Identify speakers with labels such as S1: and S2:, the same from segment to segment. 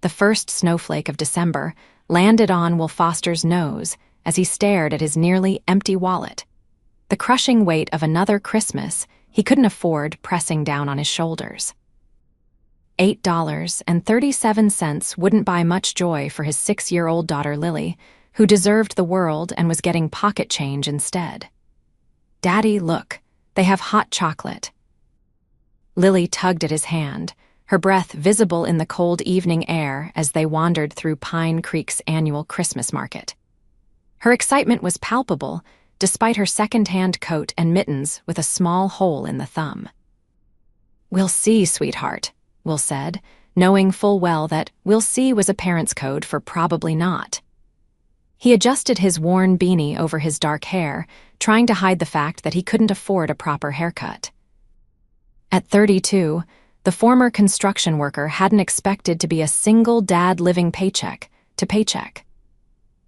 S1: The first snowflake of December landed on Will Foster's nose as he stared at his nearly empty wallet. The crushing weight of another Christmas he couldn't afford pressing down on his shoulders. $8.37 wouldn't buy much joy for his 6-year-old daughter Lily, who deserved the world and was getting pocket change instead. "Daddy, look, they have hot chocolate." Lily tugged at his hand, her breath visible in the cold evening air as they wandered through Pine Creek's annual Christmas market. Her excitement was palpable, despite her second-hand coat and mittens with a small hole in the thumb. "We'll see, sweetheart," Will said, knowing full well that "we'll see" was a parent's code for probably not. He adjusted his worn beanie over his dark hair, trying to hide the fact that he couldn't afford a proper haircut. At 32, the former construction worker hadn't expected to be a single dad living paycheck to paycheck.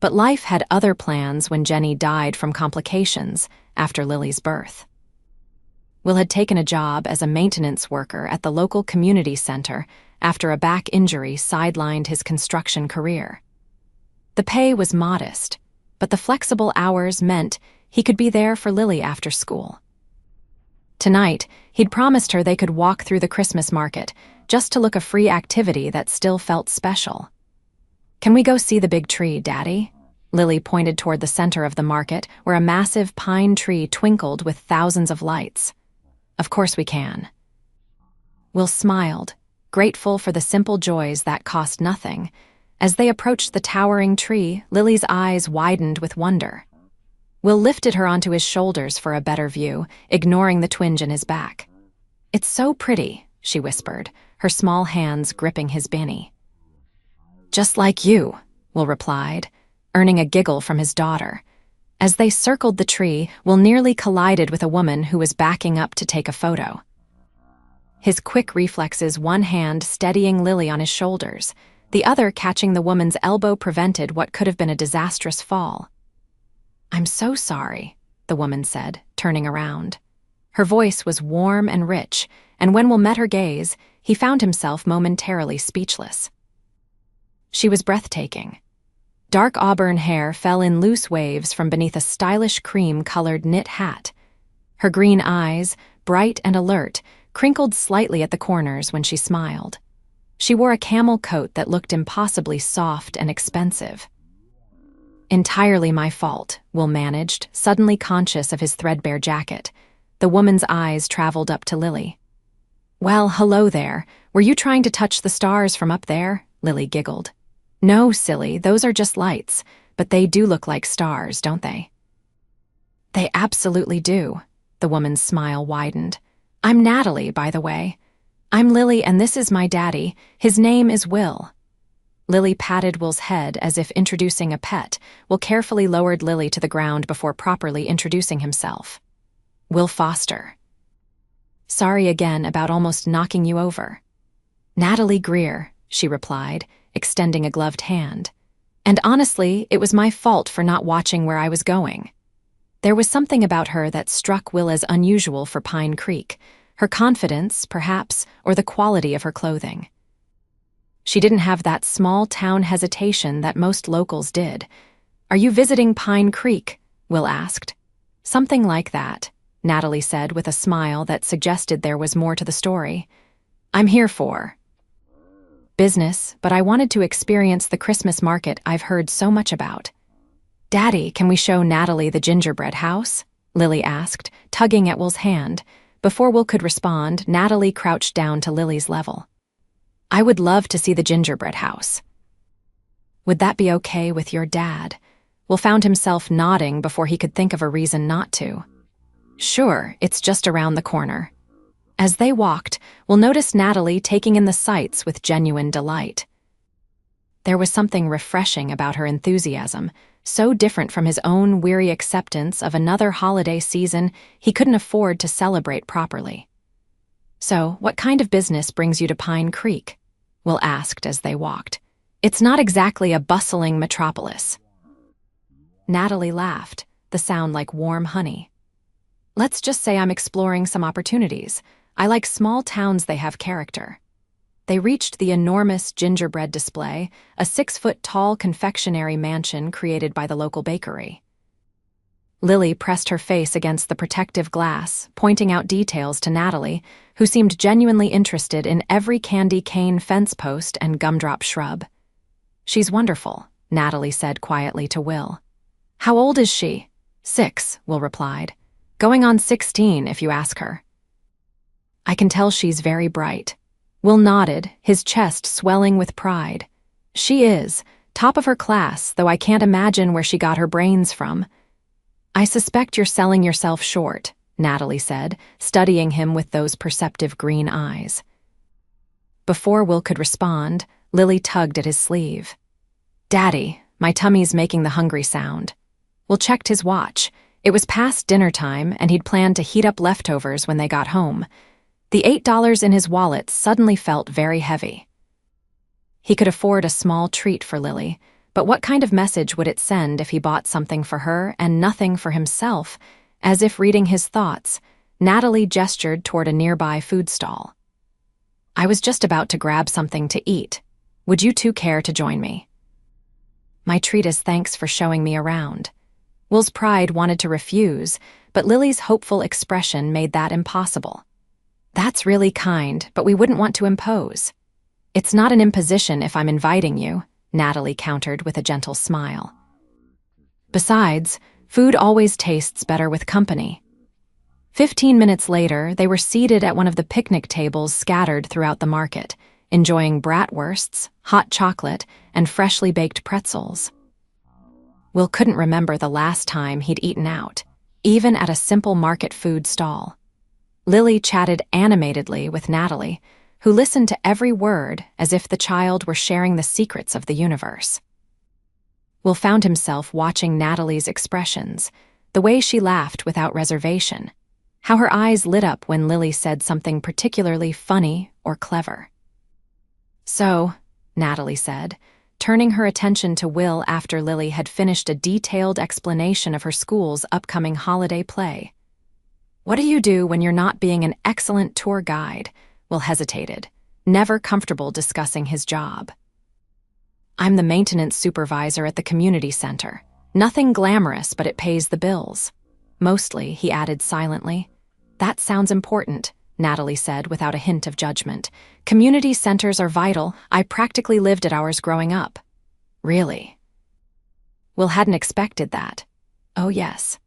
S1: But life had other plans when Jenny died from complications after Lily's birth. Will had taken a job as a maintenance worker at the local community center after a back injury sidelined his construction career. The pay was modest, but the flexible hours meant he could be there for Lily after school. Tonight, he'd promised her they could walk through the Christmas market, just to look a free activity that still felt special. "Can we go see the big tree, Daddy?" Lily pointed toward the center of the market, where a massive pine tree twinkled with thousands of lights. "Of course we can." Will smiled, grateful for the simple joys that cost nothing. As they approached the towering tree, Lily's eyes widened with wonder. Will lifted her onto his shoulders for a better view, ignoring the twinge in his back. "It's so pretty," she whispered, her small hands gripping his beanie. "Just like you," Will replied, earning a giggle from his daughter. As they circled the tree, Will nearly collided with a woman who was backing up to take a photo. His quick reflexes, one hand steadying Lily on his shoulders, the other catching the woman's elbow, prevented what could have been a disastrous fall. "I'm so sorry," the woman said, turning around. Her voice was warm and rich, and when Will met her gaze, he found himself momentarily speechless. She was breathtaking. Dark auburn hair fell in loose waves from beneath a stylish cream-colored knit hat. Her green eyes, bright and alert, crinkled slightly at the corners when she smiled. She wore a camel coat that looked impossibly soft and expensive. "Entirely my fault," Will managed, suddenly conscious of his threadbare jacket. The woman's eyes traveled up to Lily. "Well, hello there. Were you trying to touch the stars from up there?" Lily giggled. "No, silly, those are just lights, but they do look like stars, don't they?" "They absolutely do." The woman's smile widened. "I'm Natalie, by the way. I'm Lily, and this is my daddy. His name is Will." Lily patted Will's head as if introducing a pet. Will carefully lowered Lily to the ground before properly introducing himself. "Will Foster." "Sorry again about almost knocking you over." "Natalie Greer," she replied, extending a gloved hand. "And honestly, it was my fault for not watching where I was going." There was something about her that struck Will as unusual for Pine Creek. Her confidence, perhaps, or the quality of her clothing. She didn't have that small-town hesitation that most locals did. "Are you visiting Pine Creek?" Will asked. "Something like that," Natalie said with a smile that suggested there was more to the story. "I'm here for business, but I wanted to experience the Christmas market I've heard so much about." "Daddy, can we show Natalie the gingerbread house?" Lily asked, tugging at Will's hand. Before Will could respond, Natalie crouched down to Lily's level. "I would love to see the gingerbread house." "Would that be okay with your dad?" Will found himself nodding before he could think of a reason not to. "Sure, it's just around the corner." As they walked, Will noticed Natalie taking in the sights with genuine delight. There was something refreshing about her enthusiasm, so different from his own weary acceptance of another holiday season he couldn't afford to celebrate properly. "So, what kind of business brings you to Pine Creek?" Will asked as they walked. "It's not exactly a bustling metropolis." Natalie laughed, the sound like warm honey. "Let's just say I'm exploring some opportunities. I like small towns, they have character." They reached the enormous gingerbread display, a 6-foot-tall confectionery mansion created by the local bakery. Lily pressed her face against the protective glass, pointing out details to Natalie, who seemed genuinely interested in every candy cane fence post and gumdrop shrub. "She's wonderful," Natalie said quietly to Will. "How old is she?" "6," Will replied. "Going on 16 if you ask her." "I can tell she's very bright." Will nodded, his chest swelling with pride. "She is, top of her class, though I can't imagine where she got her brains from." "I suspect you're selling yourself short," Natalie said, studying him with those perceptive green eyes. Before Will could respond, Lily tugged at his sleeve. "Daddy, my tummy's making the hungry sound." Will checked his watch. It was past dinner time, and he'd planned to heat up leftovers when they got home. The $8 in his wallet suddenly felt very heavy. He could afford a small treat for Lily, but what kind of message would it send if he bought something for her and nothing for himself? As if reading his thoughts, Natalie gestured toward a nearby food stall. "I was just about to grab something to eat. Would you two care to join me?" "My treat is thanks for showing me around." Will's pride wanted to refuse, but Lily's hopeful expression made that impossible. "That's really kind, but we wouldn't want to impose." "It's not an imposition if I'm inviting you," Natalie countered with a gentle smile. "Besides, food always tastes better with company." 15 minutes later, they were seated at one of the picnic tables scattered throughout the market, enjoying bratwursts, hot chocolate, and freshly baked pretzels. Will couldn't remember the last time he'd eaten out, even at a simple market food stall. Lily chatted animatedly with Natalie, who listened to every word as if the child were sharing the secrets of the universe. Will found himself watching Natalie's expressions, the way she laughed without reservation, how her eyes lit up when Lily said something particularly funny or clever. "So," Natalie said, turning her attention to Will after Lily had finished a detailed explanation of her school's upcoming holiday play. "What do you do when you're not being an excellent tour guide?" Will hesitated, never comfortable discussing his job. "I'm the maintenance supervisor at the community center. Nothing glamorous, but it pays the bills." "Mostly," he added silently. "That sounds important," Natalie said without a hint of judgment. "Community centers are vital. I practically lived at ours growing up." "Really?" Will hadn't expected that. "Oh, yes.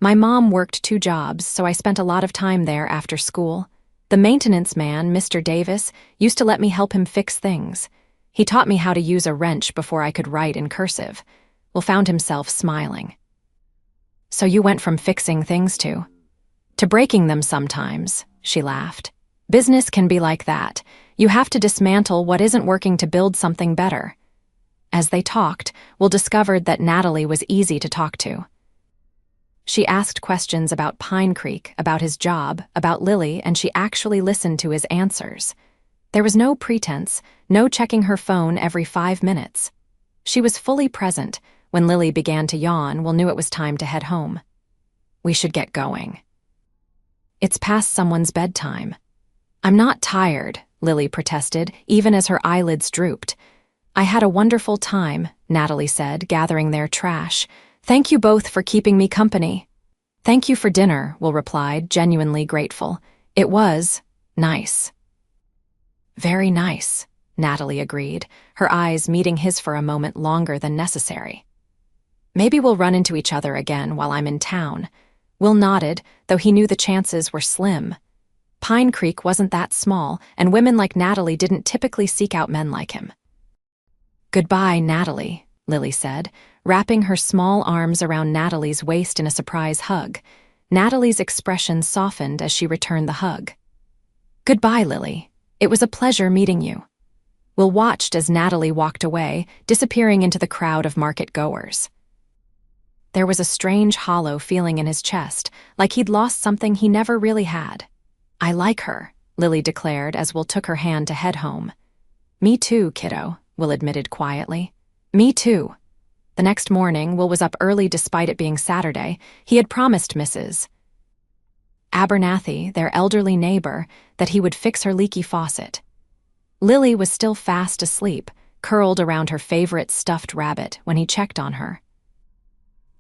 S1: My mom worked 2 jobs, so I spent a lot of time there after school. The maintenance man, Mr. Davis, used to let me help him fix things. He taught me how to use a wrench before I could write in cursive." Will found himself smiling. "So you went from fixing things to breaking them sometimes," she laughed. "Business can be like that. You have to dismantle what isn't working to build something better." As they talked, Will discovered that Natalie was easy to talk to. She asked questions about Pine Creek, about his job, about Lily, and she actually listened to his answers. There was no pretense, no checking her phone every 5 minutes. She was fully present. When Lily began to yawn, Will knew it was time to head home. "We should get going." "It's past someone's bedtime." "I'm not tired," Lily protested, even as her eyelids drooped. "I had a wonderful time," Natalie said, gathering their trash. "Thank you both for keeping me company." "Thank you for dinner," Will replied, genuinely grateful. "It was nice." "Very nice," Natalie agreed, her eyes meeting his for a moment longer than necessary. "Maybe we'll run into each other again while I'm in town." Will nodded, though he knew the chances were slim. Pine Creek wasn't that small, and women like Natalie didn't typically seek out men like him. "Goodbye, Natalie," Lily said, wrapping her small arms around Natalie's waist in a surprise hug. Natalie's expression softened as she returned the hug. "Goodbye, Lily. It was a pleasure meeting you." Will watched as Natalie walked away, disappearing into the crowd of market-goers. There was a strange hollow feeling in his chest, like he'd lost something he never really had. "I like her," Lily declared as Will took her hand to head home. "Me too, kiddo," Will admitted quietly. "Me too." The next morning, Will was up early despite it being Saturday. He had promised Mrs. Abernathy, their elderly neighbor, that he would fix her leaky faucet. Lily was still fast asleep, curled around her favorite stuffed rabbit when he checked on her.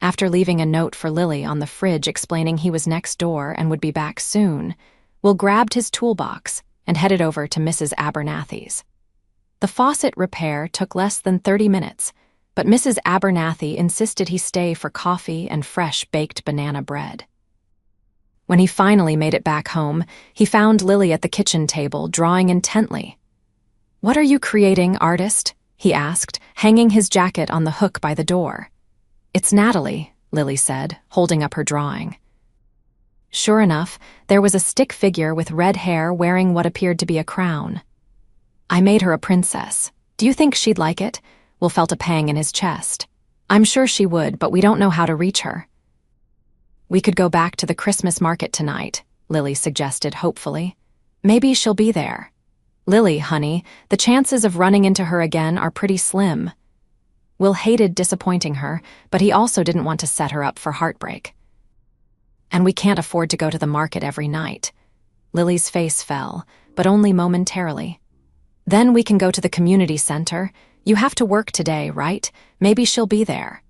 S1: After leaving a note for Lily on the fridge explaining he was next door and would be back soon, Will grabbed his toolbox and headed over to Mrs. Abernathy's. The faucet repair took less than 30 minutes, but Mrs. Abernathy insisted he stay for coffee and fresh baked banana bread. When he finally made it back home, he found Lily at the kitchen table, drawing intently. "What are you creating, artist?" he asked, hanging his jacket on the hook by the door. "It's Natalie," Lily said, holding up her drawing. Sure enough, there was a stick figure with red hair wearing what appeared to be a crown. "I made her a princess. Do you think she'd like it?" Will felt a pang in his chest. "I'm sure she would, but we don't know how to reach her." "We could go back to the Christmas market tonight," Lily suggested hopefully. "Maybe she'll be there." "Lily, honey, the chances of running into her again are pretty slim." Will hated disappointing her, but he also didn't want to set her up for heartbreak. "And we can't afford to go to the market every night." Lily's face fell, but only momentarily. "Then we can go to the community center. You have to work today, right? Maybe she'll be there."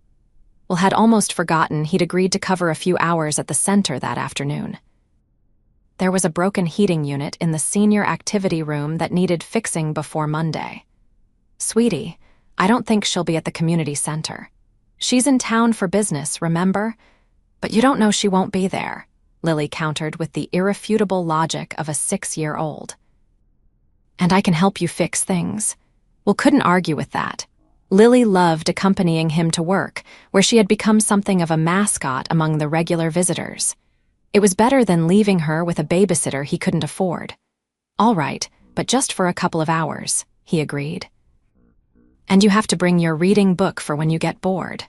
S1: Will had almost forgotten he'd agreed to cover a few hours at the center that afternoon. There was a broken heating unit in the senior activity room that needed fixing before Monday. "Sweetie, I don't think she'll be at the community center. She's in town for business, remember? But you don't know she won't be there," Lily countered with the irrefutable logic of a 6-year-old. "And I can help you fix things." Will couldn't argue with that. Lily loved accompanying him to work, where she had become something of a mascot among the regular visitors. It was better than leaving her with a babysitter he couldn't afford. "All right, but just for a couple of hours," he agreed. "And you have to bring your reading book for when you get bored."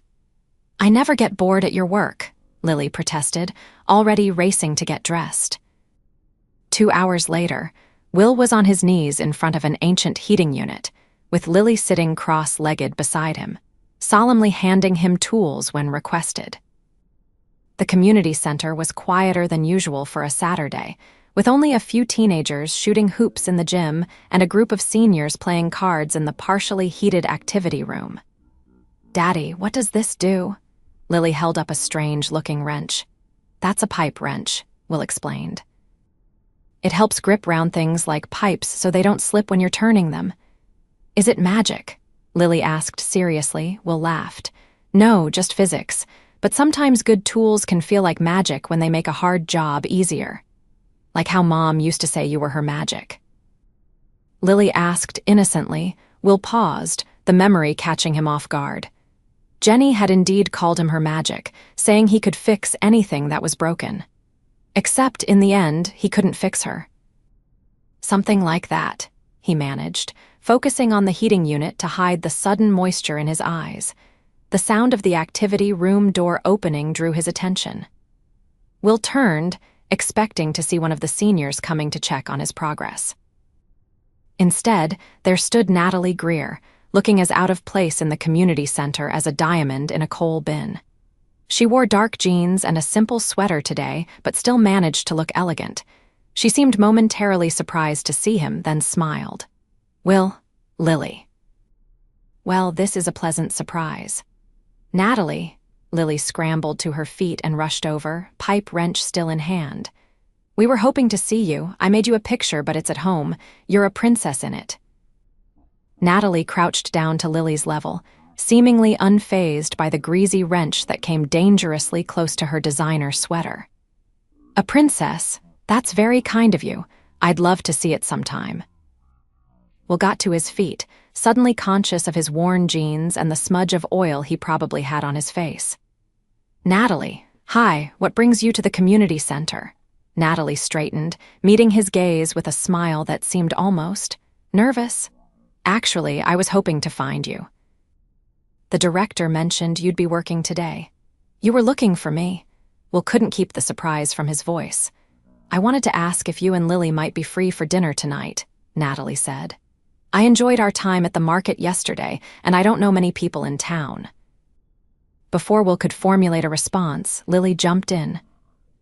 S1: "I never get bored at your work," Lily protested, already racing to get dressed. 2 hours later, Will was on his knees in front of an ancient heating unit, with Lily sitting cross-legged beside him, solemnly handing him tools when requested. The community center was quieter than usual for a Saturday, with only a few teenagers shooting hoops in the gym and a group of seniors playing cards in the partially heated activity room. "Daddy, what does this do?" Lily held up a strange-looking wrench. "That's a pipe wrench," Will explained. "It helps grip round things like pipes so they don't slip when you're turning them." "Is it magic?" Lily asked seriously. Will laughed. "No, just physics. But sometimes good tools can feel like magic when they make a hard job easier. Like how Mom used to say you were her magic." Lily asked innocently. Will paused, the memory catching him off guard. Jenny had indeed called him her magic, saying he could fix anything that was broken. Except, in the end, he couldn't fix her. "Something like that," he managed, focusing on the heating unit to hide the sudden moisture in his eyes. The sound of the activity room door opening drew his attention. Will turned, expecting to see one of the seniors coming to check on his progress. Instead, there stood Natalie Greer, looking as out of place in the community center as a diamond in a coal bin. She wore dark jeans and a simple sweater today, but still managed to look elegant. She seemed momentarily surprised to see him, then smiled. "Will, Lily." "Well, this is a pleasant surprise." "Natalie," Lily scrambled to her feet and rushed over, pipe wrench still in hand. "We were hoping to see you. I made you a picture, but it's at home. You're a princess in it." Natalie crouched down to Lily's level, seemingly unfazed by the greasy wrench that came dangerously close to her designer sweater. "A princess? That's very kind of you. I'd love to see it sometime." Will got to his feet, suddenly conscious of his worn jeans and the smudge of oil he probably had on his face. "Natalie, hi, what brings you to the community center?" Natalie straightened, meeting his gaze with a smile that seemed almost nervous. "Actually, I was hoping to find you. The director mentioned you'd be working today. You were looking for me." Will couldn't keep the surprise from his voice. "I wanted to ask if you and Lily might be free for dinner tonight," Natalie said. "I enjoyed our time at the market yesterday, and I don't know many people in town." Before Will could formulate a response, Lily jumped in.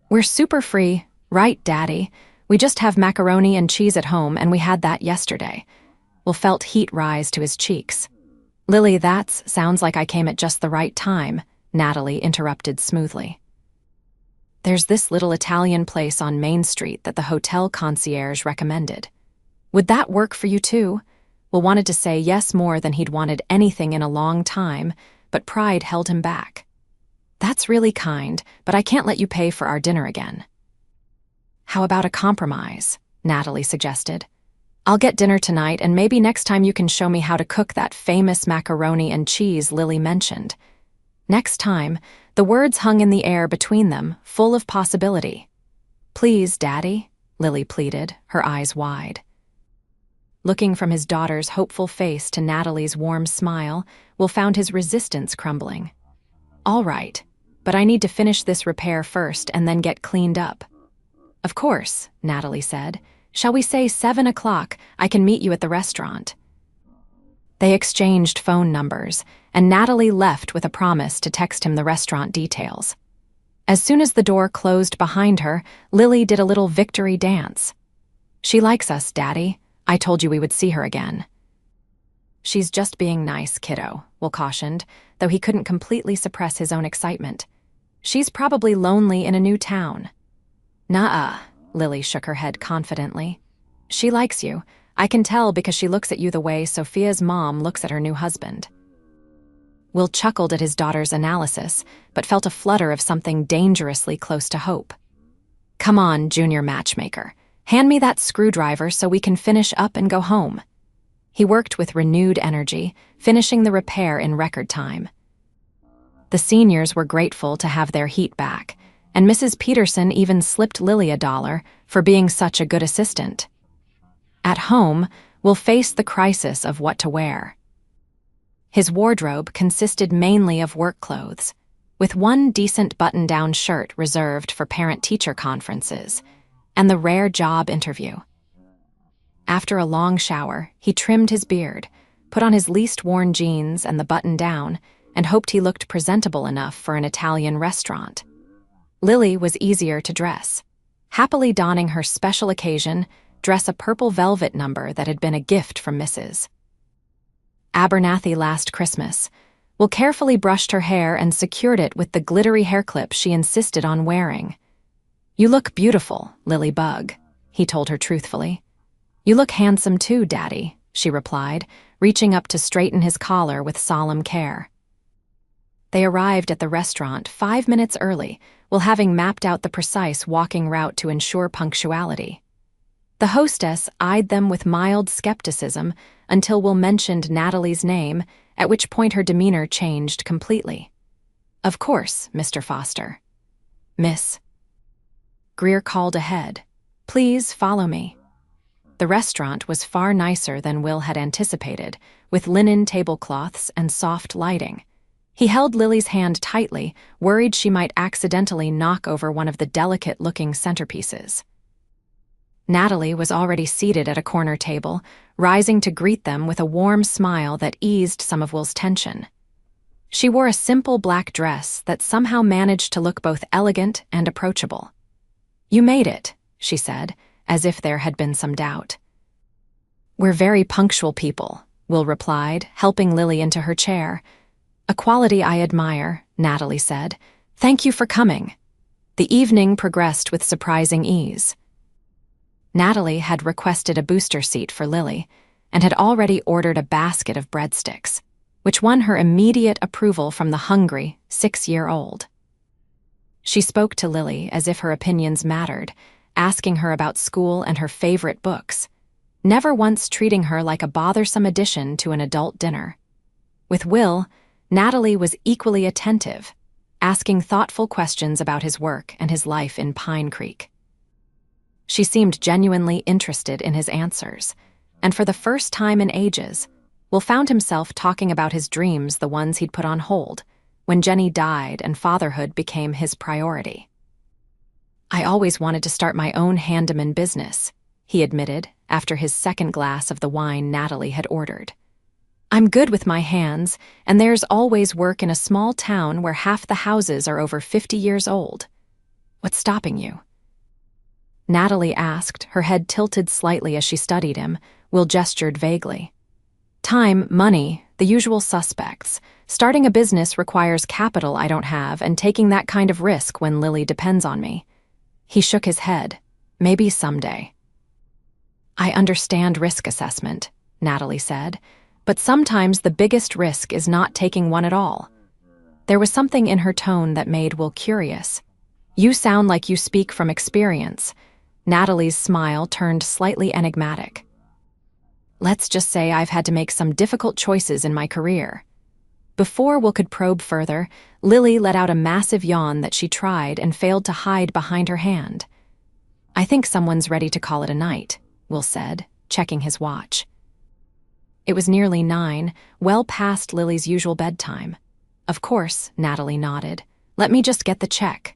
S1: "We're super free, right, Daddy? We just have macaroni and cheese at home, and we had that yesterday. Will felt heat rise to his cheeks. Lily, sounds like I came at just the right time, Natalie interrupted smoothly. There's this little Italian place on Main Street that the hotel concierge recommended. Would that work for you too? Will wanted to say yes more than he'd wanted anything in a long time, but pride held him back. That's really kind, but I can't let you pay for our dinner again. How about a compromise? Natalie suggested. I'll get dinner tonight, and maybe next time you can show me how to cook that famous macaroni and cheese Lily mentioned. Next time, the words hung in the air between them, full of possibility. Please, Daddy, Lily pleaded, her eyes wide. Looking from his daughter's hopeful face to Natalie's warm smile, Will found his resistance crumbling. All right, but I need to finish this repair first and then get cleaned up. Of course, Natalie said. Shall we say 7 o'clock? I can meet you at the restaurant. They exchanged phone numbers, and Natalie left with a promise to text him the restaurant details. As soon as the door closed behind her, Lily did a little victory dance. She likes us, Daddy. I told you we would see her again. She's just being nice, kiddo, Will cautioned, though he couldn't completely suppress his own excitement. She's probably lonely in a new town. Nuh-uh, Lily shook her head confidently. She likes you. I can tell because she looks at you the way Sophia's mom looks at her new husband. Will chuckled at his daughter's analysis, but felt a flutter of something dangerously close to hope. Come on, junior matchmaker. Hand me that screwdriver so we can finish up and go home. He worked with renewed energy, finishing the repair in record time. The seniors were grateful to have their heat back, and Mrs. Peterson even slipped Lily $1 for being such a good assistant. At home, Will face the crisis of what to wear. His wardrobe consisted mainly of work clothes, with one decent button-down shirt reserved for parent-teacher conferences, and the rare job interview. After a long shower, he trimmed his beard, put on his least-worn jeans and the button down, and hoped he looked presentable enough for an Italian restaurant. Lily was easier to dress, happily donning her special occasion dress a purple velvet number that had been a gift from Mrs. Abernathy last Christmas. Will carefully brushed her hair and secured it with the glittery hair clip she insisted on wearing. You look beautiful, Lily Bug, he told her truthfully. You look handsome too, Daddy, she replied, reaching up to straighten his collar with solemn care. They arrived at the restaurant 5 minutes early, while having mapped out the precise walking route to ensure punctuality. The hostess eyed them with mild skepticism until Will mentioned Natalie's name, at which point her demeanor changed completely. Of course, Mr. Foster. Miss. Greer called ahead. Please follow me. The restaurant was far nicer than Will had anticipated, with linen tablecloths and soft lighting. He held Lily's hand tightly, worried she might accidentally knock over one of the delicate-looking centerpieces. Natalie was already seated at a corner table, rising to greet them with a warm smile that eased some of Will's tension. She wore a simple black dress that somehow managed to look both elegant and approachable. You made it, she said, as if there had been some doubt. We're very punctual people, Will replied, helping Lily into her chair. A quality I admire, Natalie said. Thank you for coming. The evening progressed with surprising ease. Natalie had requested a booster seat for Lily and had already ordered a basket of breadsticks, which won her immediate approval from the hungry 6-year-old. She spoke to Lily as if her opinions mattered, asking her about school and her favorite books, never once treating her like a bothersome addition to an adult dinner. With Will, Natalie was equally attentive, asking thoughtful questions about his work and his life in Pine Creek. She seemed genuinely interested in his answers, and for the first time in ages, Will found himself talking about his dreams, the ones he'd put on hold, when Jenny died and fatherhood became his priority. I always wanted to start my own handyman business, he admitted after his second glass of the wine Natalie had ordered. I'm good with my hands, and there's always work in a small town where half the houses are over 50 years old. What's stopping you? Natalie asked, her head tilted slightly as she studied him. Will gestured vaguely. Time, money, the usual suspects. Starting a business requires capital I don't have, and taking that kind of risk when Lily depends on me. He shook his head. Maybe someday. I understand risk assessment, Natalie said, but sometimes the biggest risk is not taking one at all. There was something in her tone that made Will curious. You sound like you speak from experience. Natalie's smile turned slightly enigmatic. Let's just say I've had to make some difficult choices in my career. Before Will could probe further, Lily let out a massive yawn that she tried and failed to hide behind her hand. I think someone's ready to call it a night, Will said, checking his watch. It was nearly 9, well past Lily's usual bedtime. Of course, Natalie nodded. Let me just get the check.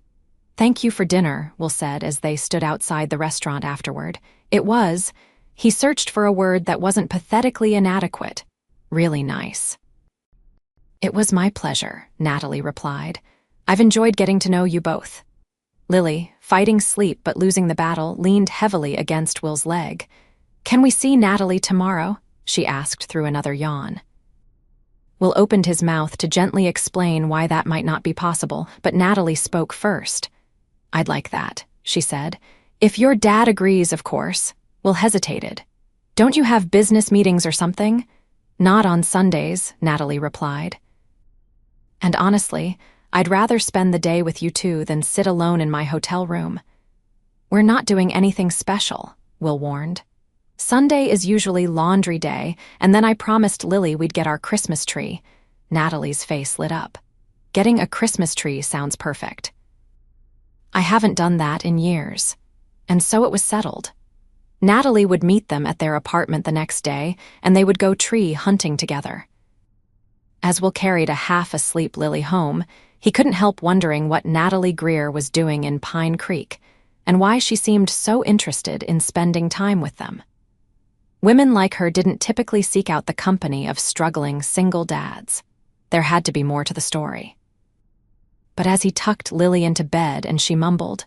S1: Thank you for dinner, Will said as they stood outside the restaurant afterward. It was, he searched for a word that wasn't pathetically inadequate. Really nice. It was my pleasure, Natalie replied. I've enjoyed getting to know you both. Lily, fighting sleep but losing the battle, leaned heavily against Will's leg. Can we see Natalie tomorrow? She asked through another yawn. Will opened his mouth to gently explain why that might not be possible, but Natalie spoke first. I'd like that, she said. If your dad agrees, of course. Will hesitated. Don't you have business meetings or something? Not on Sundays, Natalie replied. And honestly, I'd rather spend the day with you two than sit alone in my hotel room. We're not doing anything special, Will warned. Sunday is usually laundry day, and then I promised Lily we'd get our Christmas tree. Natalie's face lit up. Getting a Christmas tree sounds perfect. I haven't done that in years. And so it was settled. Natalie would meet them at their apartment the next day, and they would go tree hunting together. As Will carried a half-asleep Lily home, he couldn't help wondering what Natalie Greer was doing in Pine Creek, and why she seemed so interested in spending time with them. Women like her didn't typically seek out the company of struggling single dads. There had to be more to the story. But as he tucked Lily into bed and she mumbled,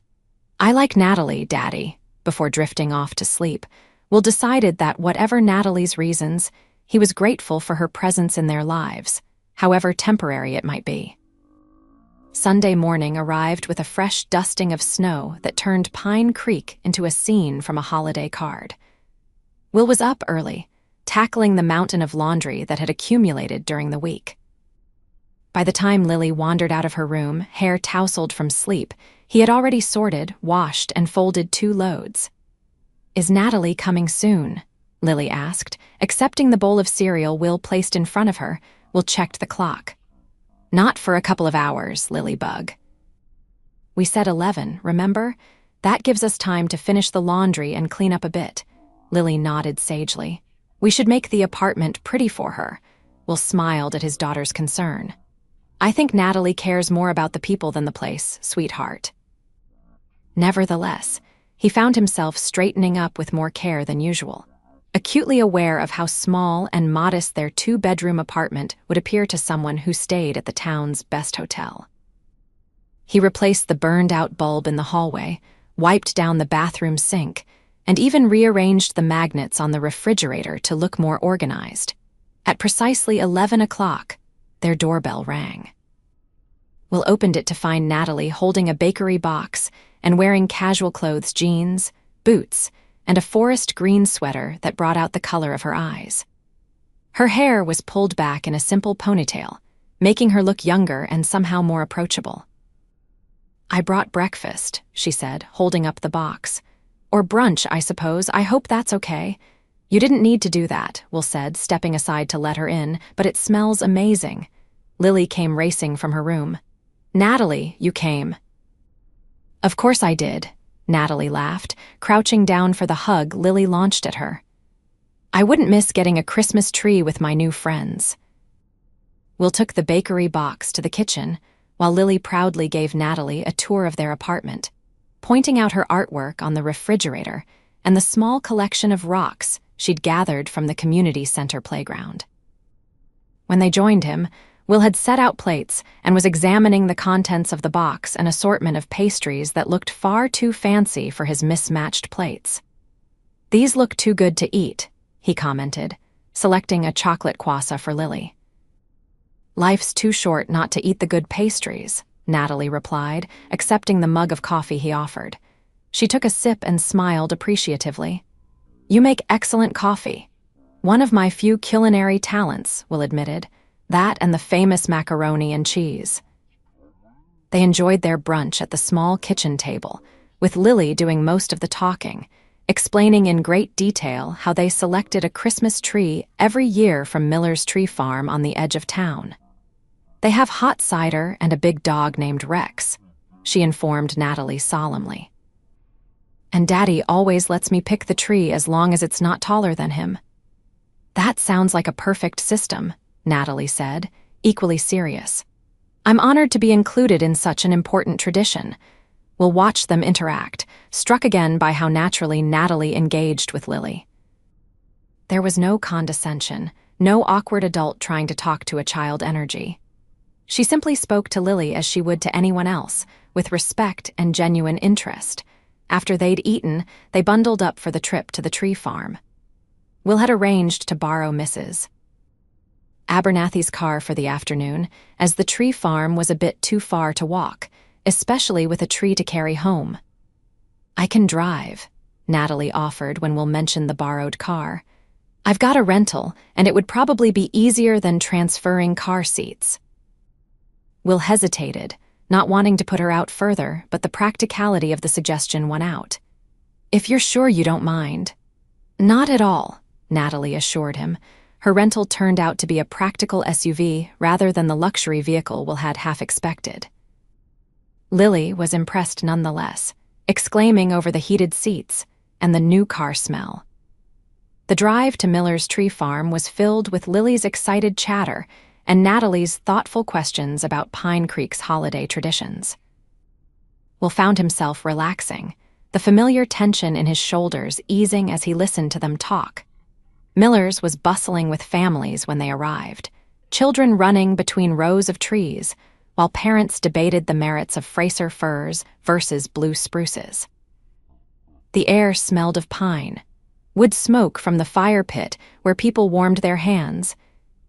S1: I like Natalie, Daddy, before drifting off to sleep, Will decided that whatever Natalie's reasons, he was grateful for her presence in their lives, however temporary it might be. Sunday morning arrived with a fresh dusting of snow that turned Pine Creek into a scene from a holiday card. Will was up early, tackling the mountain of laundry that had accumulated during the week. By the time Lily wandered out of her room, hair tousled from sleep, he had already sorted, washed, and folded 2 loads. Is Natalie coming soon? Lily asked, accepting the bowl of cereal Will placed in front of her. Will checked the clock. Not for a couple of hours, Lily bug. We said 11, remember? That gives us time to finish the laundry and clean up a bit. Lily nodded sagely. We should make the apartment pretty for her. Will smiled at his daughter's concern. I think Natalie cares more about the people than the place, sweetheart. Nevertheless, he found himself straightening up with more care than usual, acutely aware of how small and modest their 2-bedroom apartment would appear to someone who stayed at the town's best hotel. He replaced the burned-out bulb in the hallway, wiped down the bathroom sink, and even rearranged the magnets on the refrigerator to look more organized. At precisely 11 o'clock, their doorbell rang. Will opened it to find Natalie holding a bakery box and wearing casual clothes, jeans, boots, and a forest green sweater that brought out the color of her eyes. Her hair was pulled back in a simple ponytail, making her look younger and somehow more approachable. I brought breakfast, she said, holding up the box. Or brunch, I suppose. I hope that's okay. You didn't need to do that, Will said, stepping aside to let her in, but it smells amazing. Lily came racing from her room. Natalie, you came. Of course I did, Natalie laughed, crouching down for the hug Lily launched at her. I wouldn't miss getting a Christmas tree with my new friends. Will took the bakery box to the kitchen, while Lily proudly gave Natalie a tour of their apartment, pointing out her artwork on the refrigerator and the small collection of rocks she'd gathered from the community center playground. When they joined him, Will had set out plates and was examining the contents of the box, an assortment of pastries that looked far too fancy for his mismatched plates. These look too good to eat, he commented, selecting a chocolate croissant for Lily. "Life's too short not to eat the good pastries," Natalie replied, accepting the mug of coffee he offered. She took a sip and smiled appreciatively. "You make excellent coffee. One of my few culinary talents," Will admitted. "That and the famous macaroni and cheese." They enjoyed their brunch at the small kitchen table, with Lily doing most of the talking, explaining in great detail how they selected a Christmas tree every year from Miller's tree farm on the edge of town. "They have hot cider and a big dog named Rex," she informed Natalie solemnly. "And Daddy always lets me pick the tree as long as it's not taller than him." "That sounds like a perfect system," Natalie said, equally serious. "I'm honored to be included in such an important tradition." We'll watch them interact, struck again by how naturally Natalie engaged with Lily. There was no condescension, no awkward adult trying to talk to a child energy. She simply spoke to Lily as she would to anyone else, with respect and genuine interest. After they'd eaten, they bundled up for the trip to the tree farm. Will had arranged to borrow Mrs. Abernathy's car for the afternoon, as the tree farm was a bit too far to walk, especially with a tree to carry home. "I can drive," Natalie offered when Will mentioned the borrowed car. "I've got a rental, and it would probably be easier than transferring car seats." Will hesitated, not wanting to put her out further, but the practicality of the suggestion won out. "If you're sure you don't mind." "Not at all," Natalie assured him. Her rental turned out to be a practical SUV rather than the luxury vehicle Will had half expected. Lily was impressed nonetheless, exclaiming over the heated seats and the new car smell. The drive to Miller's tree farm was filled with Lily's excited chatter and Natalie's thoughtful questions about Pine Creek's holiday traditions. Will found himself relaxing, the familiar tension in his shoulders easing as he listened to them talk. Miller's was bustling with families when they arrived, children running between rows of trees, while parents debated the merits of Fraser firs versus blue spruces. The air smelled of pine, wood smoke from the fire pit where people warmed their hands,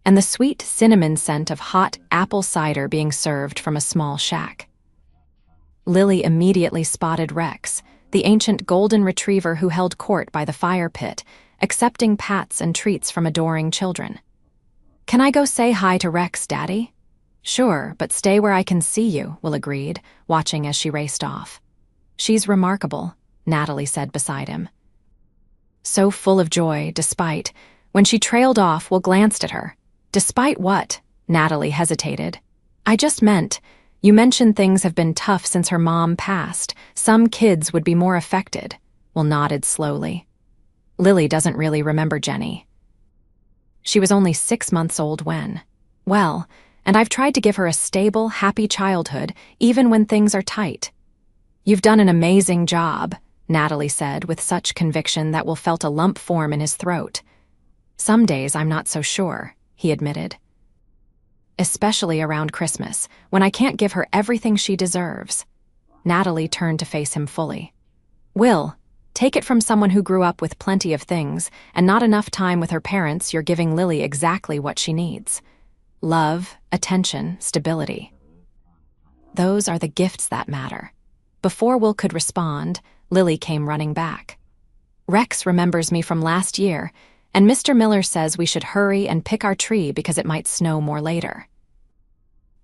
S1: and the sweet cinnamon scent of hot apple cider being served from a small shack. Lily immediately spotted Rex, the ancient golden retriever who held court by the fire pit, accepting pats and treats from adoring children. "Can I go say hi to Rex, Daddy?" "Sure, but stay where I can see you," Will agreed, watching as she raced off. "She's remarkable," Natalie said beside him. So full of joy, despite, when she trailed off, Will glanced at her. "Despite what?" Natalie hesitated. "I just meant, you mentioned things have been tough since her mom passed. Some kids would be more affected." Will nodded slowly. "Lily doesn't really remember Jenny. She was only 6 months old when. Well, and I've tried to give her a stable, happy childhood, even when things are tight." "You've done an amazing job," Natalie said with such conviction that Will felt a lump form in his throat. "Some days I'm not so sure," he admitted. "Especially around Christmas, when I can't give her everything she deserves." Natalie turned to face him fully. "Will, take it from someone who grew up with plenty of things and not enough time with her parents, you're giving Lily exactly what she needs. Love, attention, stability. Those are the gifts that matter." Before Will could respond, Lily came running back. "Rex remembers me from last year, and Mr. Miller says we should hurry and pick our tree because it might snow more later."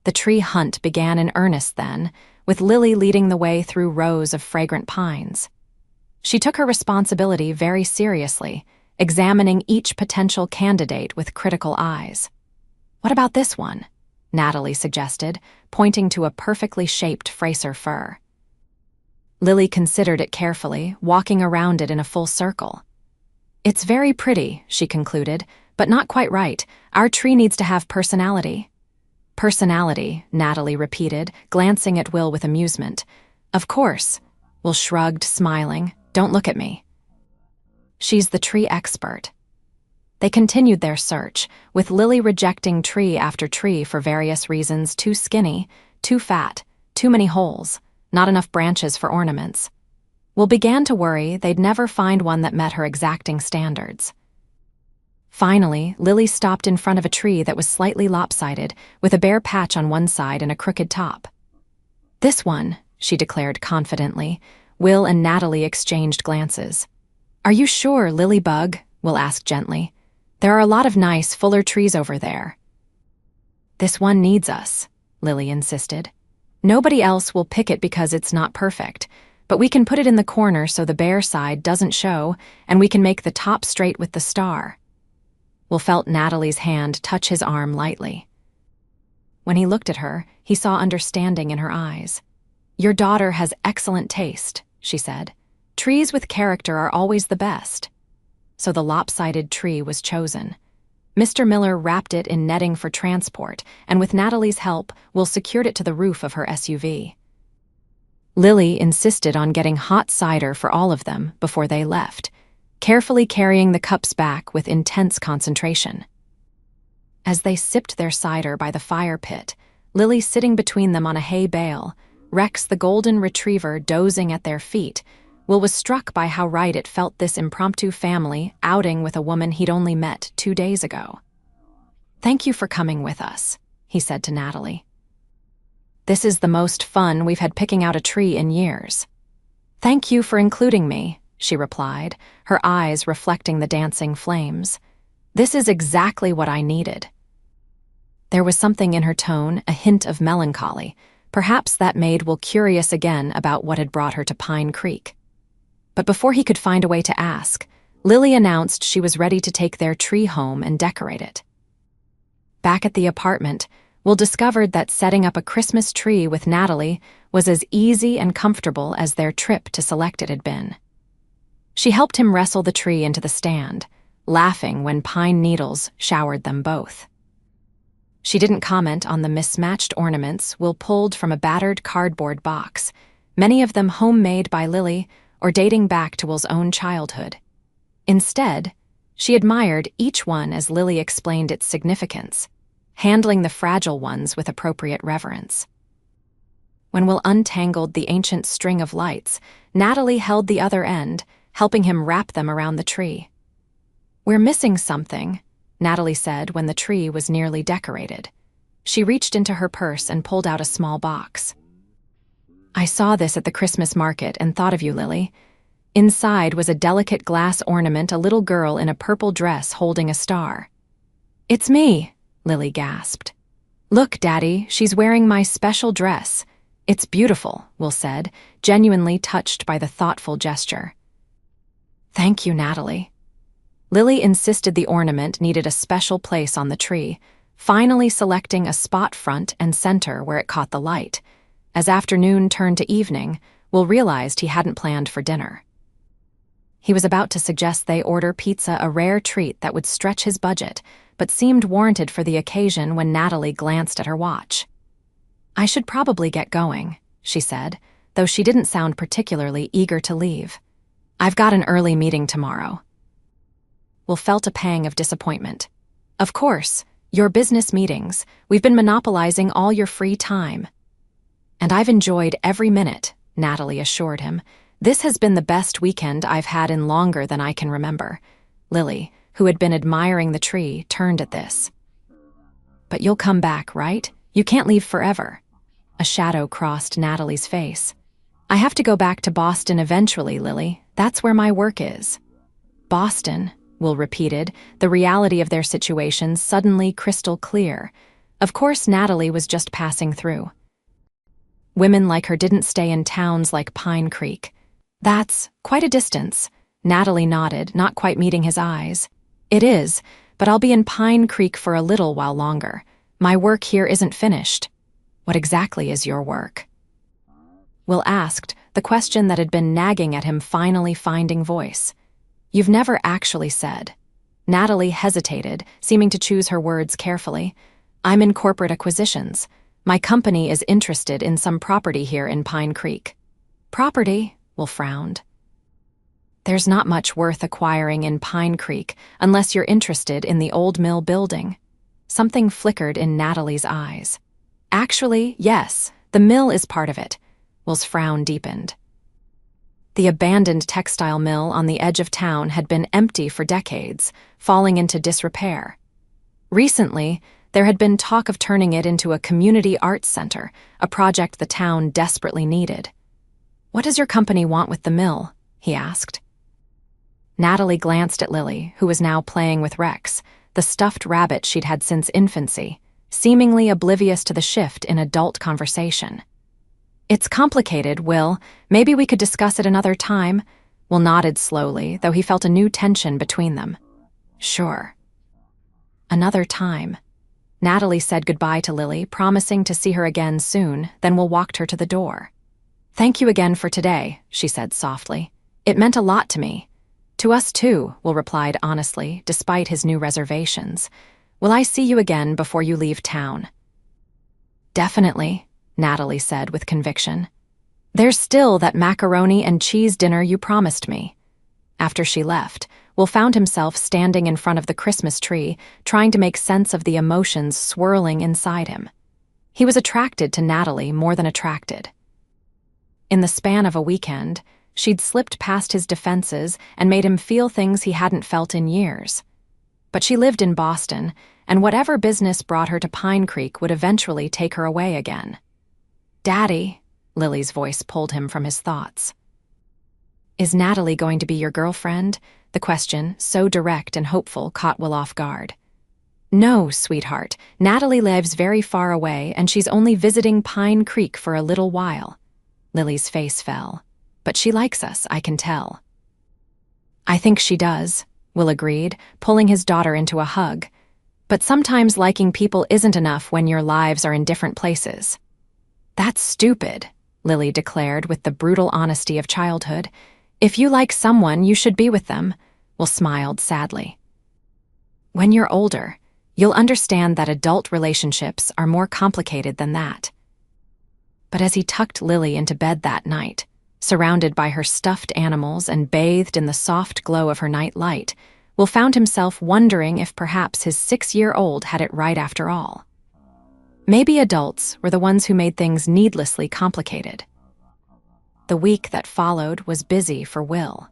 S1: The tree hunt began in earnest then, with Lily leading the way through rows of fragrant pines. She took her responsibility very seriously, examining each potential candidate with critical eyes. "What about this one?" Natalie suggested, pointing to a perfectly shaped Fraser fir. Lily considered it carefully, walking around it in a full circle. "It's very pretty," she concluded, "but not quite right. Our tree needs to have personality." "Personality," Natalie repeated, glancing at Will with amusement. "Of course." Will shrugged, smiling. "Don't look at me." "She's the tree expert." They continued their search, with Lily rejecting tree after tree for various reasons: too skinny, too fat, too many holes, not enough branches for ornaments. Will began to worry they'd never find one that met her exacting standards. Finally, Lily stopped in front of a tree that was slightly lopsided, with a bare patch on one side and a crooked top. "This one," she declared confidently. Will and Natalie exchanged glances. "Are you sure, Lily Bug?" Will asked gently. "There are a lot of nice, fuller trees over there." "This one needs us," Lily insisted. "Nobody else will pick it because it's not perfect, but we can put it in the corner so the bare side doesn't show, and we can make the top straight with the star." Will felt Natalie's hand touch his arm lightly. When he looked at her, he saw understanding in her eyes. "Your daughter has excellent taste," she said. "Trees with character are always the best." So the lopsided tree was chosen. Mr. Miller wrapped it in netting for transport, and with Natalie's help, Will secured it to the roof of her SUV. Lily insisted on getting hot cider for all of them before they left, carefully carrying the cups back with intense concentration. As they sipped their cider by the fire pit, Lily sitting between them on a hay bale, Rex the golden retriever dozing at their feet, Will was struck by how right it felt this impromptu family outing with a woman he'd only met 2 days ago. "Thank you for coming with us," he said to Natalie. "This is the most fun we've had picking out a tree in years." "Thank you for including me," she replied, her eyes reflecting the dancing flames. "This is exactly what I needed." There was something in her tone, a hint of melancholy. Perhaps that made Will curious again about what had brought her to Pine Creek. But before he could find a way to ask, Lily announced she was ready to take their tree home and decorate it. Back at the apartment, Will discovered that setting up a Christmas tree with Natalie was as easy and comfortable as their trip to select it had been. She helped him wrestle the tree into the stand, laughing when pine needles showered them both. She didn't comment on the mismatched ornaments Will pulled from a battered cardboard box, many of them homemade by Lily or dating back to Will's own childhood. Instead, she admired each one as Lily explained its significance, handling the fragile ones with appropriate reverence. When Will untangled the ancient string of lights, Natalie held the other end, helping him wrap them around the tree. "We're missing something," Natalie said when the tree was nearly decorated. She reached into her purse and pulled out a small box. "I saw this at the Christmas market and thought of you, Lily." Inside was a delicate glass ornament, a little girl in a purple dress holding a star. "It's me," Lily gasped. "Look, Daddy, she's wearing my special dress. It's beautiful," Will said, genuinely touched by the thoughtful gesture. "Thank you, Natalie." Lily insisted the ornament needed a special place on the tree, finally selecting a spot front and center where it caught the light. As afternoon turned to evening, Will realized he hadn't planned for dinner. He was about to suggest they order pizza, a rare treat that would stretch his budget, but seemed warranted for the occasion when Natalie glanced at her watch. "I should probably get going," she said, though she didn't sound particularly eager to leave. "I've got an early meeting tomorrow." Will felt a pang of disappointment. "Of course, your business meetings. We've been monopolizing all your free time." "And I've enjoyed every minute," Natalie assured him. "This has been the best weekend I've had in longer than I can remember." Lily, who had been admiring the tree, turned at this. "But you'll come back, right? You can't leave forever." A shadow crossed Natalie's face. "I have to go back to Boston eventually, Lily. That's where my work is." "Boston," Will repeated, the reality of their situation suddenly crystal clear. Of course, Natalie was just passing through. Women like her didn't stay in towns like Pine Creek. "That's quite a distance," Natalie nodded, not quite meeting his eyes. "It is, but I'll be in Pine Creek for a little while longer. My work here isn't finished." "What exactly is your work?" Will asked, the question that had been nagging at him finally finding voice. "You've never actually said." Natalie hesitated, seeming to choose her words carefully. "I'm in corporate acquisitions. My company is interested in some property here in Pine Creek." "Property?" Will frowned. "There's not much worth acquiring in Pine Creek unless you're interested in the old mill building." Something flickered in Natalie's eyes. "Actually, yes, the mill is part of it." Will's frown deepened. The abandoned textile mill on the edge of town had been empty for decades, falling into disrepair. Recently, there had been talk of turning it into a community arts center, a project the town desperately needed. "What does your company want with the mill?" he asked. Natalie glanced at Lily, who was now playing with Rex, the stuffed rabbit she'd had since infancy, seemingly oblivious to the shift in adult conversation. "It's complicated, Will. Maybe we could discuss it another time." Will nodded slowly, though he felt a new tension between them. "Sure." Another time. Natalie said goodbye to Lily, promising to see her again soon, then Will walked her to the door. "Thank you again for today," she said softly. "It meant a lot to me." "To us too," Will replied honestly, despite his new reservations. "Will I see you again before you leave town?" "Definitely," Natalie said with conviction. "There's still that macaroni and cheese dinner you promised me." After she left, Will found himself standing in front of the Christmas tree, trying to make sense of the emotions swirling inside him. He was attracted to Natalie more than attracted. In the span of a weekend, she'd slipped past his defenses and made him feel things he hadn't felt in years. But she lived in Boston, and whatever business brought her to Pine Creek would eventually take her away again. "Daddy," Lily's voice pulled him from his thoughts. "Is Natalie going to be your girlfriend?" The question, so direct and hopeful, caught Will off guard. "No, sweetheart. Natalie lives very far away, and she's only visiting Pine Creek for a little while." Lily's face fell. "But she likes us, I can tell." "I think she does," Will agreed, pulling his daughter into a hug. "But sometimes liking people isn't enough when your lives are in different places." "That's stupid," Lily declared with the brutal honesty of childhood. "If you like someone, you should be with them," Will smiled sadly. "When you're older, you'll understand that adult relationships are more complicated than that." But as he tucked Lily into bed that night, surrounded by her stuffed animals and bathed in the soft glow of her night light, Will found himself wondering if perhaps his 6-year-old had it right after all. Maybe adults were the ones who made things needlessly complicated. The week that followed was busy for Will.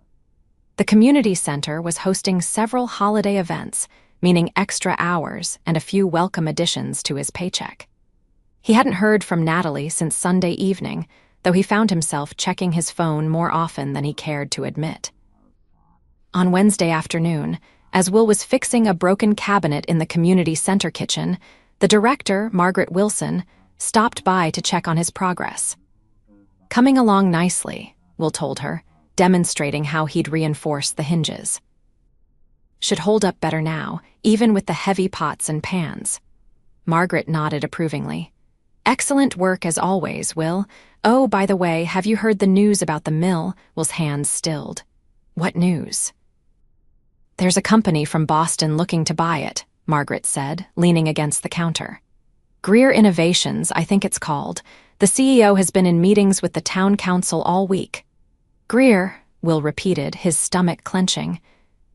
S1: The community center was hosting several holiday events, meaning extra hours and a few welcome additions to his paycheck. He hadn't heard from Natalie since Sunday evening, though he found himself checking his phone more often than he cared to admit. On Wednesday afternoon, as Will was fixing a broken cabinet in the community center kitchen, the director, Margaret Wilson, stopped by to check on his progress. "Coming along nicely," Will told her, demonstrating how he'd reinforced the hinges. "Should hold up better now, even with the heavy pots and pans." Margaret nodded approvingly. "Excellent work as always, Will. Oh, by the way, have you heard the news about the mill?" Will's hands stilled. "What news?" "There's a company from Boston looking to buy it," Margaret said, leaning against the counter. "Greer Innovations, I think it's called. The CEO has been in meetings with the town council all week." "Greer," Will repeated, his stomach clenching.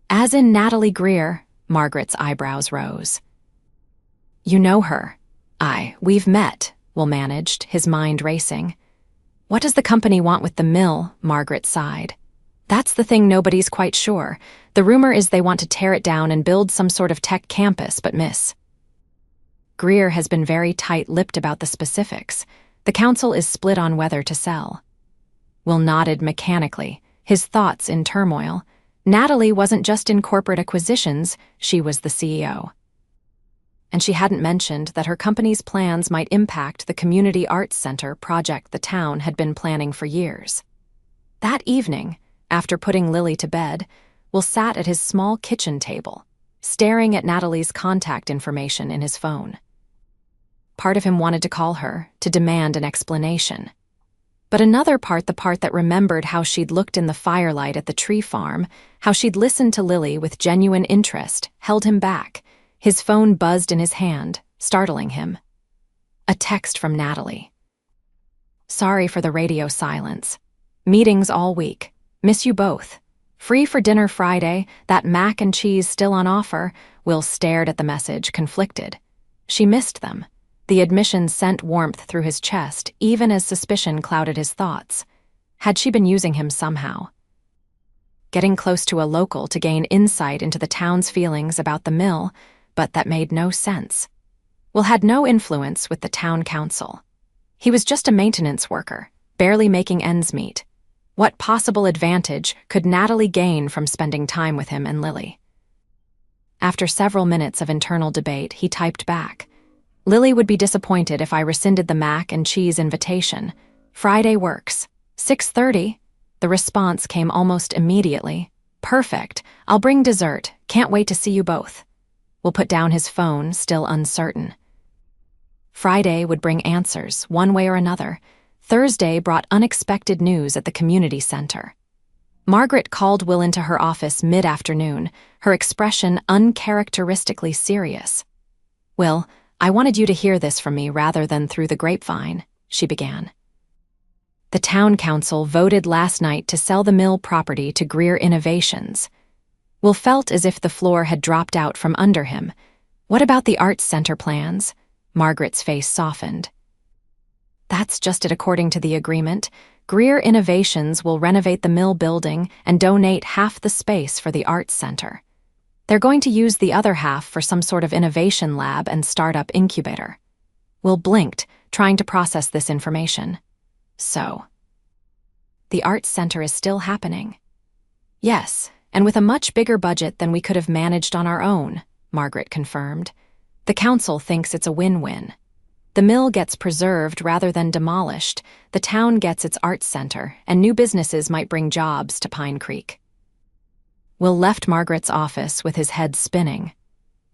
S1: "As in Natalie Greer," Margaret's eyebrows rose. "You know her." We've met," Will managed, his mind racing. "What does the company want with the mill?" Margaret sighed. "That's the thing nobody's quite sure. The rumor is they want to tear it down and build some sort of tech campus, but Miss Greer has been very tight-lipped about the specifics. The council is split on whether to sell." Will nodded mechanically, his thoughts in turmoil. Natalie wasn't just in corporate acquisitions, she was the CEO. And she hadn't mentioned that her company's plans might impact the community arts center project the town had been planning for years. That evening, after putting Lily to bed, Will sat at his small kitchen table, staring at Natalie's contact information in his phone. Part of him wanted to call her, to demand an explanation. But another part, the part that remembered how she'd looked in the firelight at the tree farm, how she'd listened to Lily with genuine interest, held him back. His phone buzzed in his hand, startling him. A text from Natalie. "Sorry for the radio silence. Meetings all week. Miss you both. Free for dinner Friday, that mac and cheese still on offer." Will stared at the message, conflicted. She missed them. The admission sent warmth through his chest, even as suspicion clouded his thoughts. Had she been using him somehow? Getting close to a local to gain insight into the town's feelings about the mill, but that made no sense. Will had no influence with the town council. He was just a maintenance worker, barely making ends meet. What possible advantage could Natalie gain from spending time with him and Lily? After several minutes of internal debate, he typed back. Lily would be disappointed if I rescinded the mac and cheese invitation. Friday works. 6:30. The response came almost immediately. Perfect. I'll bring dessert. Can't wait to see you both. Will put down his phone, still uncertain. Friday would bring answers, one way or another. Thursday brought unexpected news at the community center. Margaret called Will into her office mid-afternoon, her expression uncharacteristically serious. Will, I wanted you to hear this from me rather than through the grapevine, she began. The town council voted last night to sell the mill property to Greer Innovations. Will felt as if the floor had dropped out from under him. What about the arts center plans? Margaret's face softened. That's just it according to the agreement. Greer Innovations will renovate the mill building and donate half the space for the arts center. They're going to use the other half for some sort of innovation lab and startup incubator. Will blinked, trying to process this information. So, the arts center is still happening. Yes, and with a much bigger budget than we could have managed on our own, Margaret confirmed. The council thinks it's a win-win. The mill gets preserved rather than demolished, the town gets its arts center, and new businesses might bring jobs to Pine Creek. Will left Margaret's office with his head spinning.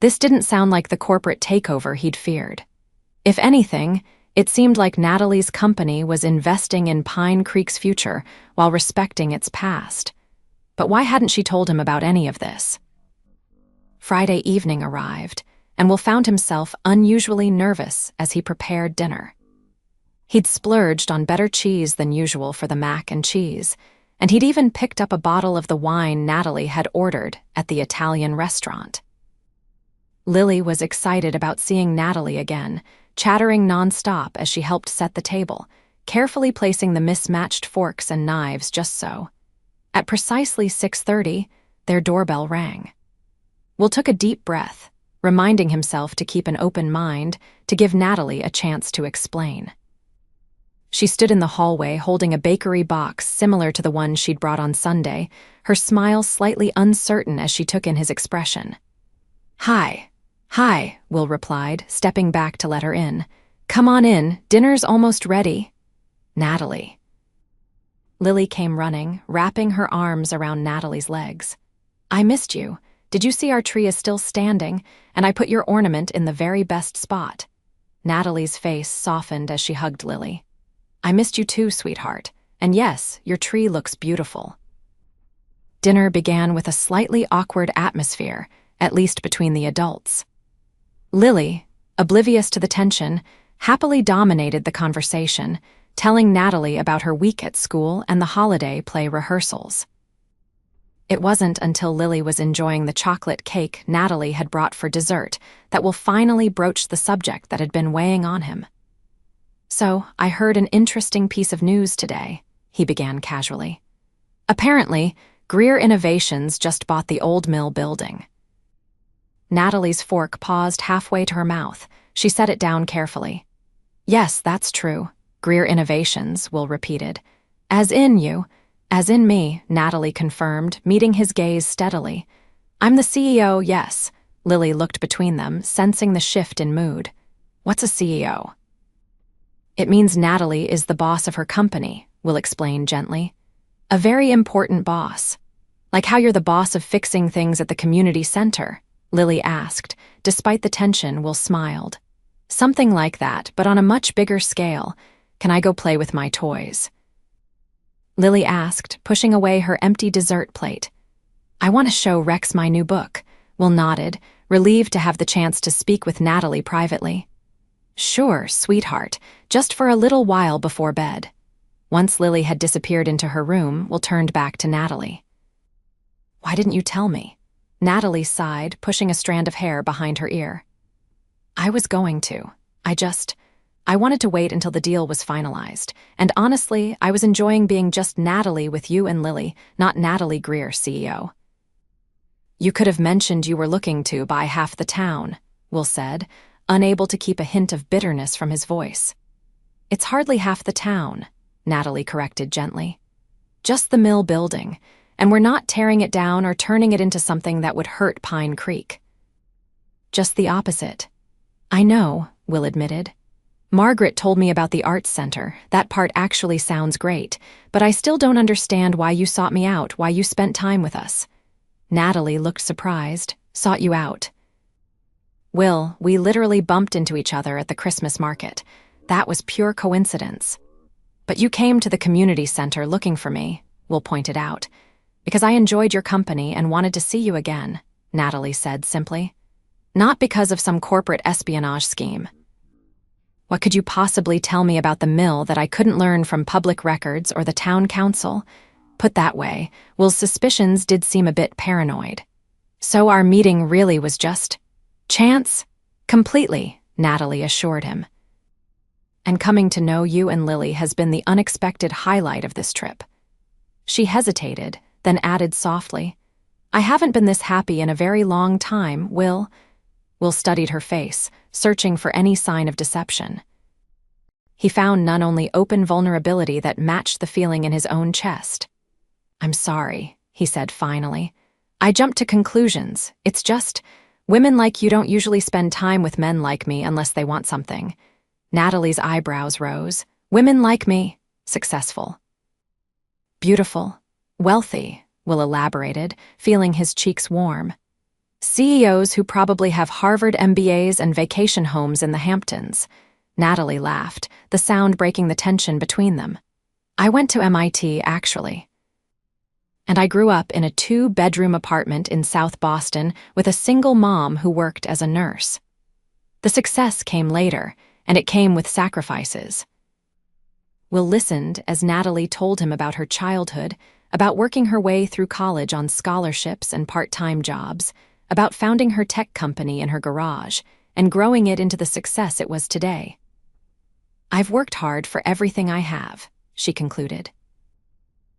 S1: This didn't sound like the corporate takeover he'd feared. If anything, it seemed like Natalie's company was investing in Pine Creek's future while respecting its past. But why hadn't she told him about any of this? Friday evening arrived, and Will found himself unusually nervous as he prepared dinner. He'd splurged on better cheese than usual for the mac and cheese, and he'd even picked up a bottle of the wine Natalie had ordered at the Italian restaurant. Lily was excited about seeing Natalie again, chattering nonstop as she helped set the table, carefully placing the mismatched forks and knives just so. At precisely 6:30, their doorbell rang. Will took a deep breath, reminding himself to keep an open mind, to give Natalie a chance to explain. She stood in the hallway holding a bakery box similar to the one she'd brought on Sunday, her smile slightly uncertain as she took in his expression. Hi, Will replied, stepping back to let her in. Come on in, dinner's almost ready. Natalie. Lily came running, wrapping her arms around Natalie's legs. I missed you. Did you see our tree is still standing, and I put your ornament in the very best spot? Natalie's face softened as she hugged Lily. I missed you too, sweetheart, and yes, your tree looks beautiful. Dinner began with a slightly awkward atmosphere, at least between the adults. Lily, oblivious to the tension, happily dominated the conversation, telling Natalie about her week at school and the holiday play rehearsals. It wasn't until Lily was enjoying the chocolate cake Natalie had brought for dessert that Will finally broached the subject that had been weighing on him. So, I heard an interesting piece of news today, he began casually. Apparently, Greer Innovations just bought the old mill building. Natalie's fork paused halfway to her mouth. She set it down carefully. Yes, that's true. Greer Innovations, Will repeated. As in you. As in me, Natalie confirmed, meeting his gaze steadily. I'm the CEO, yes. Lily looked between them, sensing the shift in mood. What's a CEO? It means Natalie is the boss of her company, Will explained gently. A very important boss. Like how you're the boss of fixing things at the community center, Lily asked. Despite the tension, Will smiled. Something like that, but on a much bigger scale. Can I go play with my toys? Lily asked, pushing away her empty dessert plate. I want to show Rex my new book. Will nodded, relieved to have the chance to speak with Natalie privately. Sure, sweetheart, just for a little while before bed. Once Lily had disappeared into her room, Will turned back to Natalie. Why didn't you tell me? Natalie sighed, pushing a strand of hair behind her ear. I was going to. I wanted to wait until the deal was finalized, and honestly, I was enjoying being just Natalie with you and Lily, not Natalie Greer, CEO. You could have mentioned you were looking to buy half the town, Will said, unable to keep a hint of bitterness from his voice. It's hardly half the town, Natalie corrected gently. Just the mill building, and we're not tearing it down or turning it into something that would hurt Pine Creek. Just the opposite. I know, Will admitted. Margaret told me about the arts center. That part actually sounds great, but I still don't understand why you sought me out, why you spent time with us. Natalie looked surprised. Sought you out. Will, we literally bumped into each other at the Christmas market. That was pure coincidence. But you came to the community center looking for me, Will pointed out. Because I enjoyed your company and wanted to see you again, Natalie said simply. Not because of some corporate espionage scheme. What could you possibly tell me about the mill that I couldn't learn from public records or the town council? Put that way, Will's suspicions did seem a bit paranoid. So our meeting really was just chance? Completely, Natalie assured him. And coming to know you and Lily has been the unexpected highlight of this trip. She hesitated, then added softly, I haven't been this happy in a very long time, Will. Will studied her face, searching for any sign of deception. He found none, only open vulnerability that matched the feeling in his own chest. I'm sorry, he said finally. I jumped to conclusions. It's just, women like you don't usually spend time with men like me unless they want something. Natalie's eyebrows rose. Women like me, successful. Beautiful, wealthy, Will elaborated, feeling his cheeks warm. CEOs who probably have Harvard MBAs and vacation homes in the Hamptons. Natalie laughed, the sound breaking the tension between them. I went to MIT, actually. And I grew up in a 2-bedroom apartment in South Boston with a single mom who worked as a nurse. The success came later, and it came with sacrifices. Will listened as Natalie told him about her childhood, about working her way through college on scholarships and part-time jobs, about founding her tech company in her garage and growing it into the success it was today. I've worked hard for everything I have, she concluded.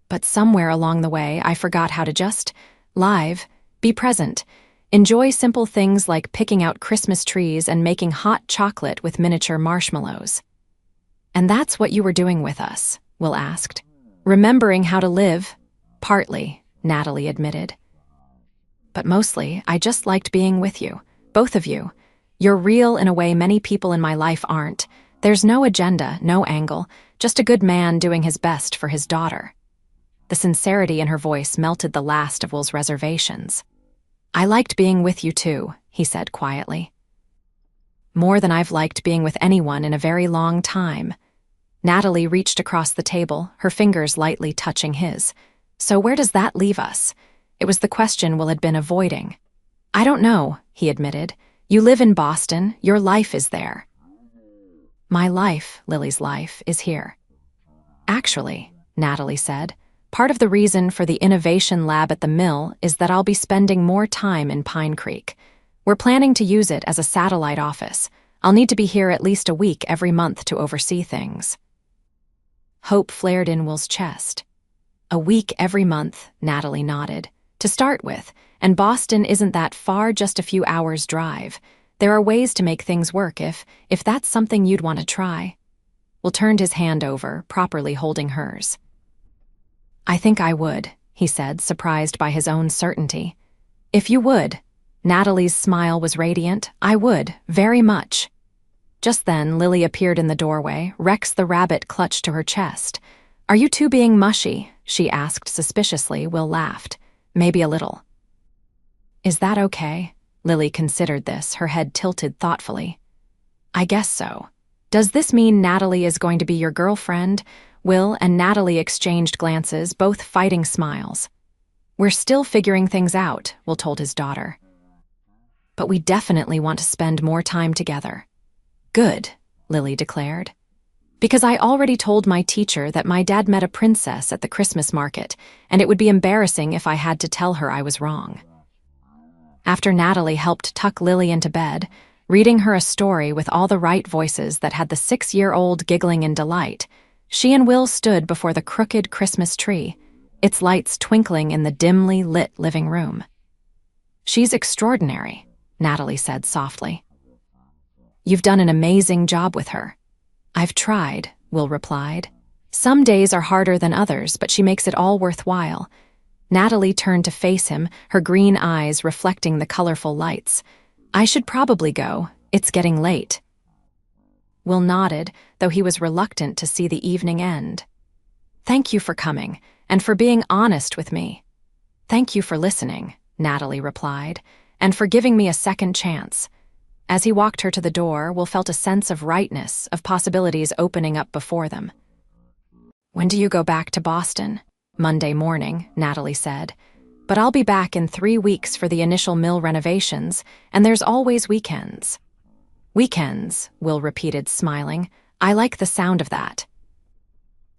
S1: But somewhere along the way, I forgot how to just live, be present, enjoy simple things like picking out Christmas trees and making hot chocolate with miniature marshmallows. And that's what you were doing with us, Will asked. Remembering how to live? Partly, Natalie admitted. But mostly, I just liked being with you, both of you. You're real in a way many people in my life aren't. There's no agenda, no angle, just a good man doing his best for his daughter. The sincerity in her voice melted the last of Will's reservations. I liked being with you too, he said quietly. More than I've liked being with anyone in a very long time. Natalie reached across the table, her fingers lightly touching his. So where does that leave us? It was the question Will had been avoiding. I don't know, he admitted. You live in Boston, your life is there. My life, Lily's life, is here. Actually, Natalie said, part of the reason for the innovation lab at the mill is that I'll be spending more time in Pine Creek. We're planning to use it as a satellite office. I'll need to be here at least a week every month to oversee things. Hope flared in Will's chest. A week every month, Natalie nodded. To start with, and Boston isn't that far, just a few hours' drive. There are ways to make things work if that's something you'd want to try. Will turned his hand over, properly holding hers. I think I would, he said, surprised by his own certainty. If you would. Natalie's smile was radiant. I would, very much. Just then, Lily appeared in the doorway. Rex the rabbit clutched to her chest. Are you two being mushy? She asked suspiciously. Will laughed. Maybe a little. Is that okay? Lily considered this, her head tilted thoughtfully. I guess so. Does this mean Natalie is going to be your girlfriend? Will and Natalie exchanged glances, both fighting smiles. We're still figuring things out, Will told his daughter. But we definitely want to spend more time together. Good, Lily declared. Because I already told my teacher that my dad met a princess at the Christmas market, and it would be embarrassing if I had to tell her I was wrong. After Natalie helped tuck Lily into bed, reading her a story with all the right voices that had the 6-year-old giggling in delight. She and Will stood before the crooked Christmas tree, its lights twinkling in the dimly lit living room. "She's extraordinary," Natalie said softly. "You've done an amazing job with her." "I've tried," Will replied. "Some days are harder than others, but she makes it all worthwhile." Natalie turned to face him, her green eyes reflecting the colorful lights. "I should probably go. It's getting late." Will nodded, though he was reluctant to see the evening end. "Thank you for coming, and for being honest with me." "Thank you for listening," Natalie replied, "and for giving me a second chance." As he walked her to the door, Will felt a sense of rightness, of possibilities opening up before them. "When do you go back to Boston?" "Monday morning," Natalie said. "But I'll be back in 3 weeks for the initial mill renovations, and there's always weekends." "Weekends," Will repeated, smiling. "I like the sound of that."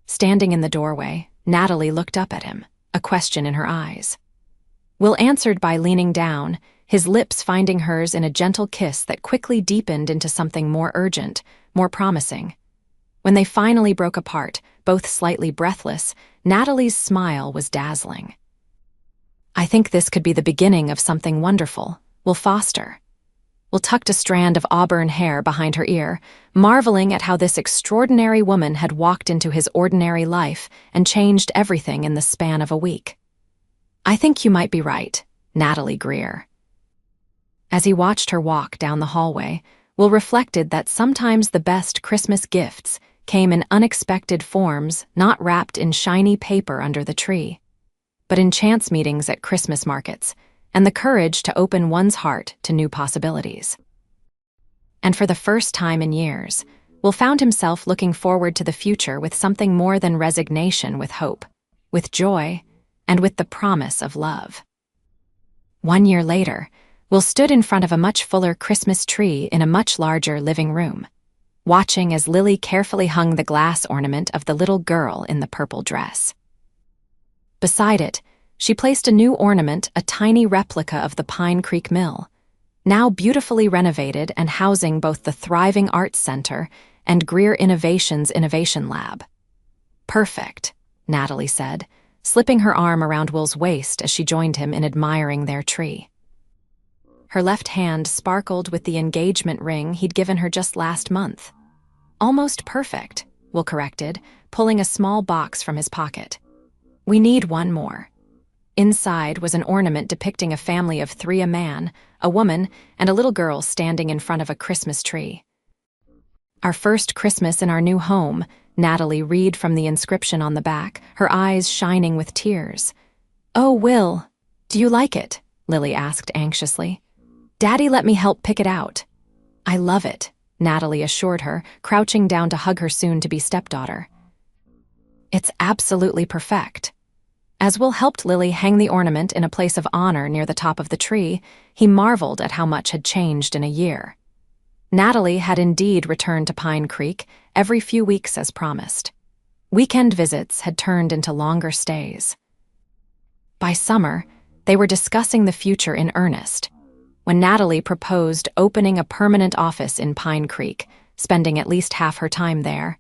S1: Standing in the doorway, Natalie looked up at him, a question in her eyes. Will answered by leaning down, his lips finding hers in a gentle kiss that quickly deepened into something more urgent, more promising. When they finally broke apart, both slightly breathless, Natalie's smile was dazzling. "I think this could be the beginning of something wonderful," Will foster. Will tucked a strand of auburn hair behind her ear, marveling at how this extraordinary woman had walked into his ordinary life and changed everything in the span of a week. "I think you might be right," Natalie Greer. As he watched her walk down the hallway, Will reflected that sometimes the best Christmas gifts came in unexpected forms, not wrapped in shiny paper under the tree, but in chance meetings at Christmas markets, and the courage to open one's heart to new possibilities. And for the first time in years, Will found himself looking forward to the future with something more than resignation, with hope, with joy, and with the promise of love. 1 year later, Will stood in front of a much fuller Christmas tree in a much larger living room, watching as Lily carefully hung the glass ornament of the little girl in the purple dress. Beside it, she placed a new ornament, a tiny replica of the Pine Creek Mill, now beautifully renovated and housing both the thriving Arts Center and Greer Innovations Innovation Lab. "Perfect," Natalie said, slipping her arm around Will's waist as she joined him in admiring their tree. Her left hand sparkled with the engagement ring he'd given her just last month. "Almost perfect," Will corrected, pulling a small box from his pocket. "We need one more." Inside was an ornament depicting a family of 3, a man, a woman, and a little girl standing in front of a Christmas tree. "Our first Christmas in our new home," Natalie read from the inscription on the back, her eyes shining with tears. "Oh, Will, do you like it?" Lily asked anxiously. "Daddy let me help pick it out." "I love it," Natalie assured her, crouching down to hug her soon-to-be stepdaughter. "It's absolutely perfect." As Will helped Lily hang the ornament in a place of honor near the top of the tree, he marveled at how much had changed in a year. Natalie had indeed returned to Pine Creek every few weeks as promised. Weekend visits had turned into longer stays. By summer, they were discussing the future in earnest. When Natalie proposed opening a permanent office in Pine Creek, spending at least half her time there,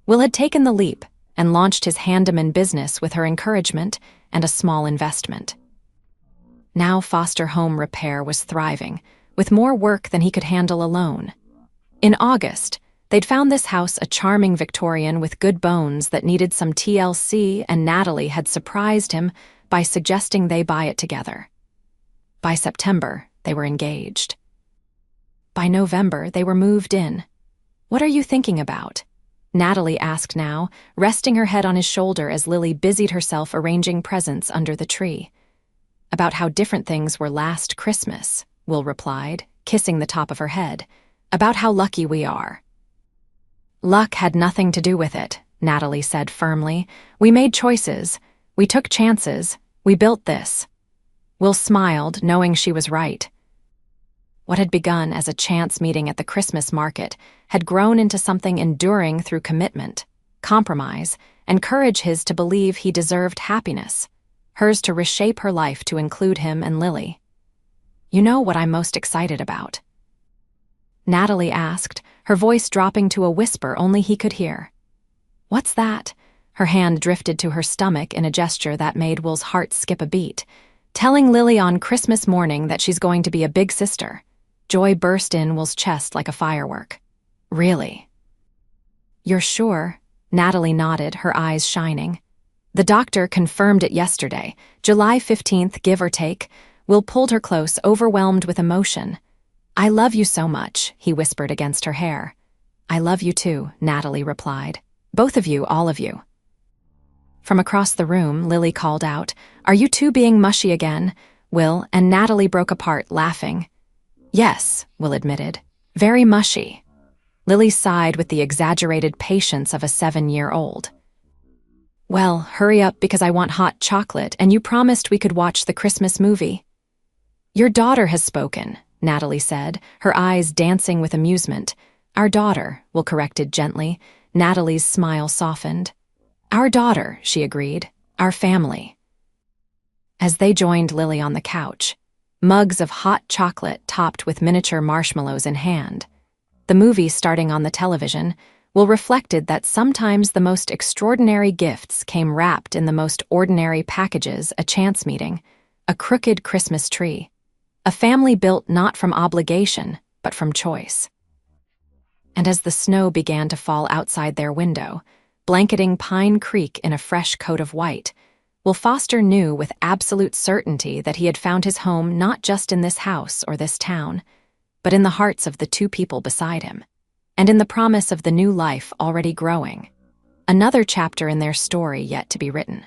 S1: Will had taken the leap and launched his handyman business with her encouragement and a small investment. Now foster home repair was thriving, with more work than he could handle alone. In August, they'd found this house a charming Victorian with good bones that needed some TLC, and Natalie had surprised him by suggesting they buy it together. By September, they were engaged. By November, they were moved in. "What are you thinking about?" Natalie asked now, resting her head on his shoulder as Lily busied herself arranging presents under the tree. "About how different things were last Christmas," Will replied, kissing the top of her head. "About how lucky we are." "Luck had nothing to do with it," Natalie said firmly. "We made choices. We took chances. We built this." Will smiled, knowing she was right. What had begun as a chance meeting at the Christmas market had grown into something enduring through commitment, compromise, and courage, his to believe he deserved happiness, hers to reshape her life to include him and Lily. "You know what I'm most excited about?" Natalie asked, her voice dropping to a whisper only he could hear. "What's that?" Her hand drifted to her stomach in a gesture that made Will's heart skip a beat. "Telling Lily on Christmas morning that she's going to be a big sister." Joy burst in Will's chest like a firework. "Really?" "You're sure?" Natalie nodded, her eyes shining. "The doctor confirmed it yesterday, July 15th, give or take." Will pulled her close, overwhelmed with emotion. "I love you so much," he whispered against her hair. "I love you too," Natalie replied. "Both of you, all of you." From across the room, Lily called out, "Are you two being mushy again?" Will and Natalie broke apart, laughing. "Yes," Will admitted. "Very mushy." Lily sighed with the exaggerated patience of a 7-year-old. "Well, hurry up because I want hot chocolate, and you promised we could watch the Christmas movie." "Your daughter has spoken," Natalie said, her eyes dancing with amusement. "Our daughter," Will corrected gently. Natalie's smile softened. "Our daughter," she agreed. "Our family." As they joined Lily on the couch, mugs of hot chocolate topped with miniature marshmallows in hand, the movie starting on the television, Will reflected that sometimes the most extraordinary gifts came wrapped in the most ordinary packages: a chance meeting, a crooked Christmas tree, a family built not from obligation, but from choice. And as the snow began to fall outside their window, blanketing Pine Creek in a fresh coat of white, Will Foster knew with absolute certainty that he had found his home not just in this house or this town, but in the hearts of the two people beside him, and in the promise of the new life already growing. Another chapter in their story yet to be written.